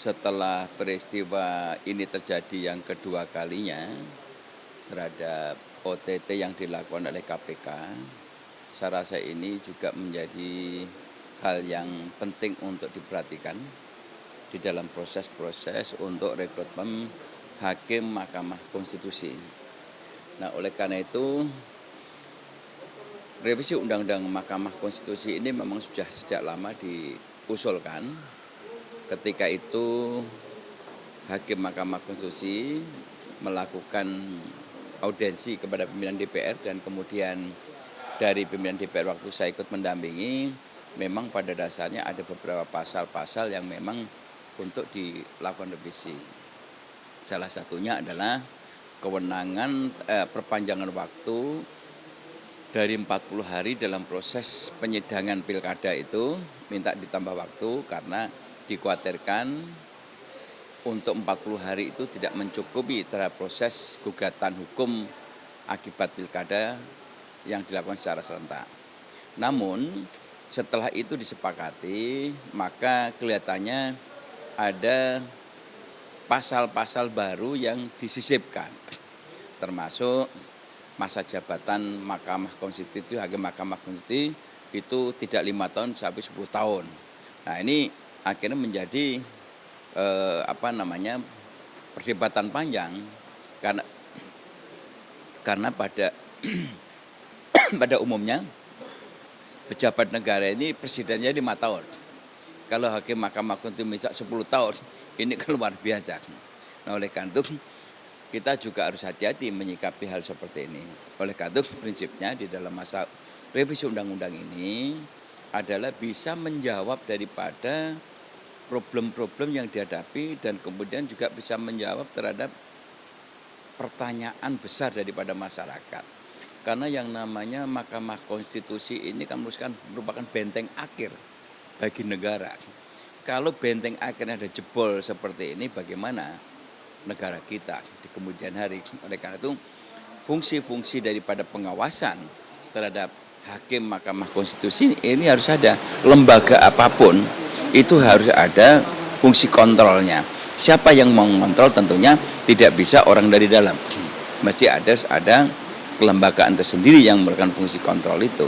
setelah peristiwa ini terjadi yang kedua kalinya terhadap OTT yang dilakukan oleh KPK, saya rasa ini juga menjadi hal yang penting untuk diperhatikan di dalam proses-proses untuk rekrutmen hakim Mahkamah Konstitusi. Nah, oleh karena itu, revisi Undang-Undang Mahkamah Konstitusi ini memang sudah sejak lama diusulkan. Ketika itu Hakim Mahkamah Konstitusi melakukan audiensi kepada pimpinan DPR dan kemudian dari pimpinan DPR waktu saya ikut mendampingi, memang pada dasarnya ada beberapa pasal-pasal yang memang untuk dilakukan revisi. Salah satunya adalah kewenangan perpanjangan waktu dari 40 hari dalam proses penyidangan pilkada itu minta ditambah waktu karena dikhawatirkan untuk 40 hari itu tidak mencukupi terhadap proses gugatan hukum akibat pilkada yang dilakukan secara serentak. Namun setelah itu disepakati, maka kelihatannya ada pasal-pasal baru yang disisipkan, termasuk masa jabatan Mahkamah Konstitusi, Hakim Mahkamah Konstitusi itu tidak 5 tahun sampai 10 tahun. Nah, ini akhirnya menjadi perdebatan panjang karena pada pada umumnya pejabat negara ini presidennya 5 tahun. Kalau hakim Mahkamah Konstitusi bisa 10 tahun, ini kan luar biasa. Nah, oleh karena itu kita juga harus hati-hati menyikapi hal seperti ini. Oleh karena itu prinsipnya di dalam masa revisi undang-undang ini adalah bisa menjawab daripada problem-problem yang dihadapi dan kemudian juga bisa menjawab terhadap pertanyaan besar daripada masyarakat. Karena yang namanya Mahkamah Konstitusi ini kan merupakan benteng akhir bagi negara. Kalau benteng akhirnya ada jebol seperti ini, bagaimana negara kita di kemudian hari? Oleh karena itu, fungsi-fungsi daripada pengawasan terhadap hakim Mahkamah Konstitusi ini harus ada. Lembaga apapun itu harus ada fungsi kontrolnya. Siapa yang mau mengontrol tentunya tidak bisa orang dari dalam. Mesti ada kelembagaan tersendiri yang melakukan fungsi kontrol itu.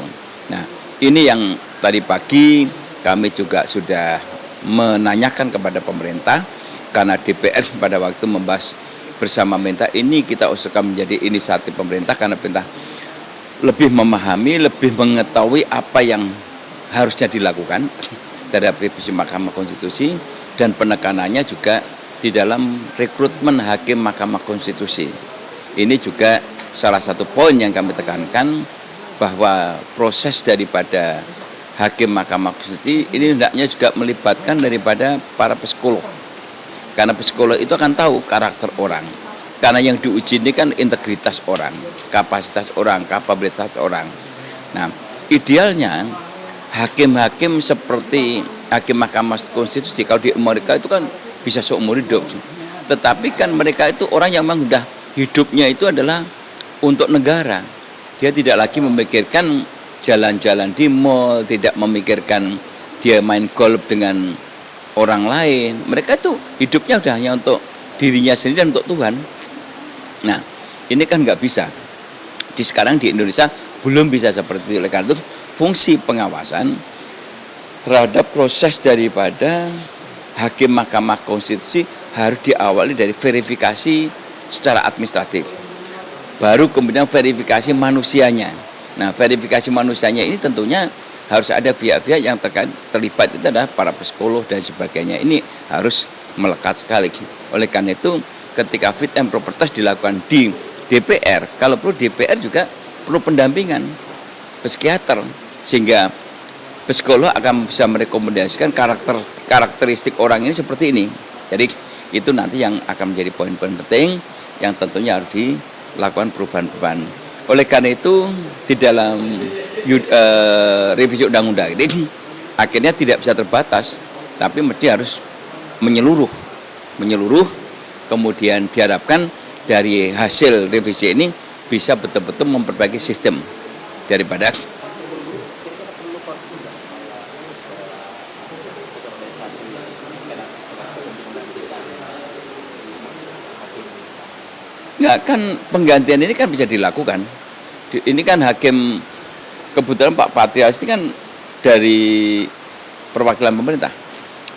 Nah, ini yang tadi pagi kami juga sudah menanyakan kepada pemerintah, karena DPR pada waktu membahas bersama pemerintah ini kita usulkan menjadi inisiatif pemerintah, karena pemerintah lebih memahami, lebih mengetahui apa yang harusnya dilakukan terhadap revisi Mahkamah Konstitusi, dan penekanannya juga di dalam rekrutmen hakim Mahkamah Konstitusi. Ini juga salah satu poin yang kami tekankan, bahwa proses daripada hakim Mahkamah Konstitusi ini hendaknya juga melibatkan daripada para psikolog. Karena psikolog itu akan tahu karakter orang. Karena yang diuji ini kan integritas orang, kapasitas orang, kapabilitas orang. Nah, idealnya hakim-hakim seperti hakim Mahkamah Konstitusi kalau di Amerika itu kan bisa seumur hidup. Tetapi kan mereka itu orang yang memang sudah hidupnya itu adalah untuk negara. Dia tidak lagi memikirkan jalan-jalan di mall, tidak memikirkan dia main golf dengan orang lain. Mereka itu hidupnya sudah hanya untuk dirinya sendiri dan untuk Tuhan. Nah, ini kan nggak bisa. Sekarang di Indonesia belum bisa seperti itu. Oleh karena itu, fungsi pengawasan terhadap proses daripada hakim Mahkamah Konstitusi harus diawali dari verifikasi secara administratif. Baru kemudian verifikasi manusianya. Nah, verifikasi manusianya ini tentunya harus ada pihak-pihak yang terlibat, itu adalah para psikolog dan sebagainya. Ini harus melekat sekali. Oleh karena itu, ketika fit and proper test dilakukan di DPR, kalau perlu DPR juga perlu pendampingan psikiater, sehingga psikolog akan bisa merekomendasikan karakteristik orang ini seperti ini. Jadi itu nanti yang akan menjadi poin-poin penting yang tentunya harus dilakukan perubahan-perubahan. Oleh karena itu di dalam revisi undang-undang ini akhirnya tidak bisa terbatas, tapi mesti harus menyeluruh. Kemudian diharapkan dari hasil revisi ini bisa betul-betul memperbaiki sistem daripada Enggak, kan penggantian ini kan bisa dilakukan. Ini kan hakim, kebetulan Pak Patrialis ini kan dari perwakilan pemerintah.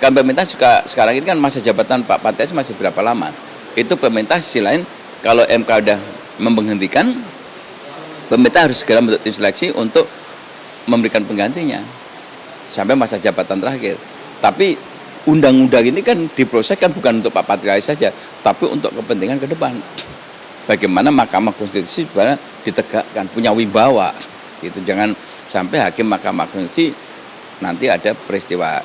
Kan pemerintah juga sekarang ini kan masa jabatan Pak Patrialis masih berapa lama. Itu pemerintah sisi lain, kalau MK udah memberhentikan, pemerintah harus segera membentuk tim seleksi untuk memberikan penggantinya sampai masa jabatan terakhir. Tapi undang-undang ini kan diproses kan bukan untuk Pak Patrialis saja, tapi untuk kepentingan ke depan. Bagaimana Mahkamah Konstitusi sebenarnya ditegakkan, punya wibawa. Gitu. Jangan sampai hakim Mahkamah Konstitusi nanti ada peristiwa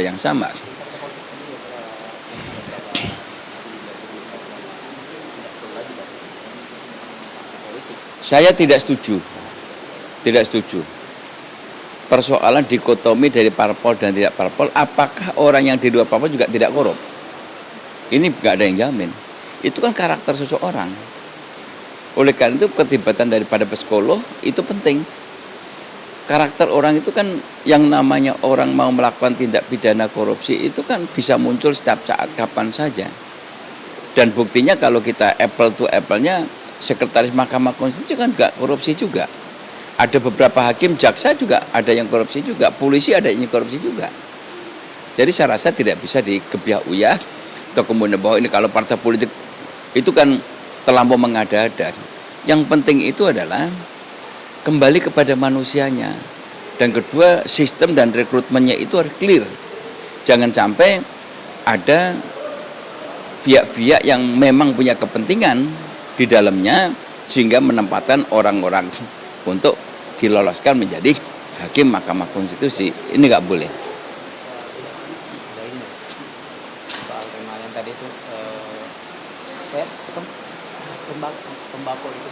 yang sama. Saya tidak setuju. Tidak setuju. Persoalan dikotomi dari parpol dan tidak parpol, apakah orang yang di luar parpol juga tidak korup? Ini nggak ada yang jamin. Itu kan karakter seseorang. Oleh karena itu keterlibatan daripada psikolog itu penting. Karakter orang itu kan yang namanya orang mau melakukan tindak pidana korupsi itu kan bisa muncul setiap saat kapan saja. Dan buktinya kalau kita apple to apple-nya, sekretaris Mahkamah Konstitusi kan nggak korupsi juga. Ada beberapa hakim, jaksa juga ada yang korupsi juga, polisi ada yang korupsi juga. Jadi saya rasa tidak bisa dikebiah uyah atau kemudian bahwa ini kalau partai politik itu kan terlampau mengada-ada. Yang penting itu adalah kembali kepada manusianya. Dan kedua, sistem dan rekrutmennya itu harus clear. Jangan sampai ada pihak-pihak yang memang punya kepentingan di dalamnya sehingga menempatkan orang-orang untuk diloloskan menjadi hakim Mahkamah Konstitusi. Ini nggak boleh. Soal tema yang tadi itu tembakau itu